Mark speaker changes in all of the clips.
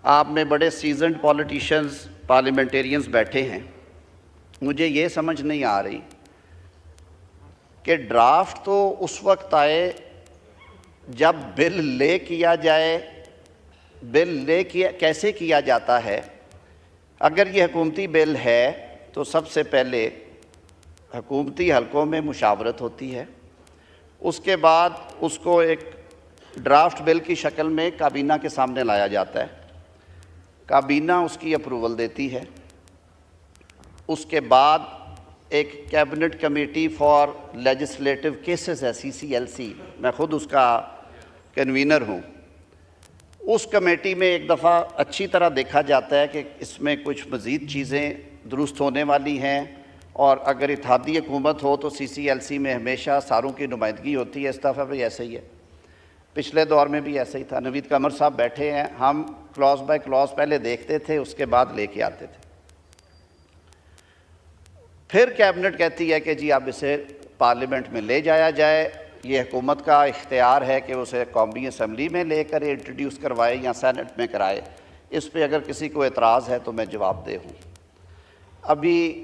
Speaker 1: آپ میں بڑے سیزنڈ پولیٹیشنز پارلیمنٹیرینز بیٹھے ہیں، مجھے یہ سمجھ نہیں آ رہی کہ ڈرافٹ تو اس وقت آئے جب بل لے کیا جائے، کیسے کیا جاتا ہے؟ اگر یہ حکومتی بل ہے تو سب سے پہلے حکومتی حلقوں میں مشاورت ہوتی ہے، اس کے بعد اس کو ایک ڈرافٹ بل کی شکل میں کابینہ کے سامنے لایا جاتا ہے، کابینہ اس کی اپروول دیتی ہے، اس کے بعد ایک cabinet committee for legislative cases ہے CCLC، میں خود اس کا کنوینر ہوں۔ اس کمیٹی میں ایک دفعہ اچھی طرح دیکھا جاتا ہے کہ اس میں کچھ مزید چیزیں درست ہونے والی ہیں، اور اگر اتحادی حکومت ہو تو CCLC میں ہمیشہ ساروں کی نمائندگی ہوتی ہے، اس دفعہ بھی ایسا ہی ہے، پچھلے دور میں بھی ایسا ہی تھا۔ نوید قمر صاحب بیٹھے ہیں، ہم کلاس بائی کلاس پہلے دیکھتے تھے، اس کے بعد لے کے آتے تھے۔ پھر کیبنٹ کہتی ہے کہ جی اب اسے پارلیمنٹ میں لے جایا جائے، یہ حکومت کا اختیار ہے کہ اسے قومی اسمبلی میں لے کر انٹروڈیوس کروائے یا سینٹ میں کرائے، اس پہ اگر کسی کو اعتراض ہے تو میں جواب دہ ہوں۔ ابھی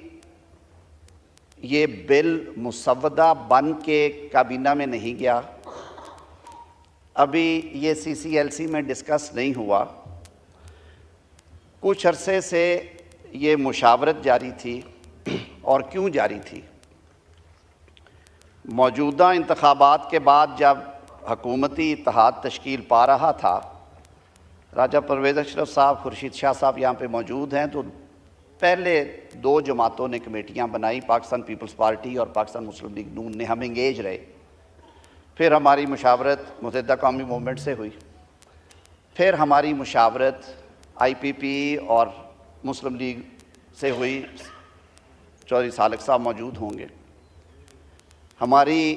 Speaker 1: یہ بل مسودہ بن کے کابینہ میں نہیں گیا، ابھی یہ CCLC میں ڈسکس نہیں ہوا، کچھ عرصے سے یہ مشاورت جاری تھی، اور کیوں جاری تھی؟ موجودہ انتخابات کے بعد جب حکومتی اتحاد تشکیل پا رہا تھا، راجہ پرویز اشرف صاحب، خورشید شاہ صاحب یہاں پہ موجود ہیں، تو پہلے 2 جماعتوں نے کمیٹیاں بنائی، پاکستان پیپلز پارٹی اور پاکستان مسلم لیگ نون نے، ہم انگیج رہے۔ پھر ہماری مشاورت متحدہ قومی موومنٹ سے ہوئی، پھر ہماری مشاورت IPP اور مسلم لیگ سے ہوئی، چودھری سالک صاحب موجود ہوں گے۔ ہماری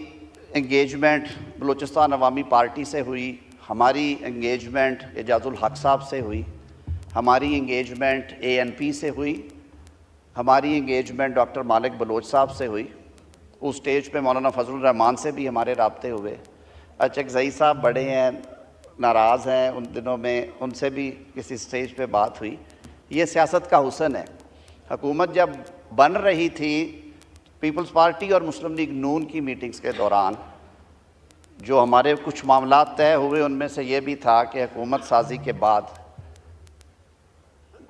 Speaker 1: انگیجمنٹ بلوچستان عوامی پارٹی سے ہوئی، ہماری انگیجمنٹ اعجاز الحق صاحب سے ہوئی، ہماری انگیجمنٹ ANP سے ہوئی، ہماری انگیجمنٹ ڈاکٹر مالک بلوچ صاحب سے ہوئی، اس سٹیج پہ مولانا فضل الرحمان سے بھی ہمارے رابطے ہوئے۔ اچکزئی صاحب بڑے ہیں، ناراض ہیں، ان دنوں میں ان سے بھی کسی سٹیج پہ بات ہوئی۔ یہ سیاست کا حسن ہے۔ حکومت جب بن رہی تھی، پیپلز پارٹی اور مسلم لیگ نون کی میٹنگز کے دوران جو ہمارے کچھ معاملات طے ہوئے، ان میں سے یہ بھی تھا کہ حکومت سازی کے بعد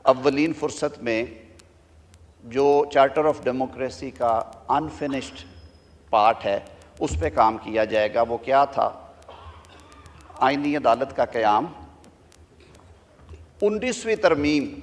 Speaker 1: اولین فرصت میں جو چارٹر آف ڈیموکریسی کا انفنشڈ پارٹ ہے اس پہ کام کیا جائے گا۔ وہ کیا تھا؟ آئینی عدالت کا قیام۔ 19ویں ترمیم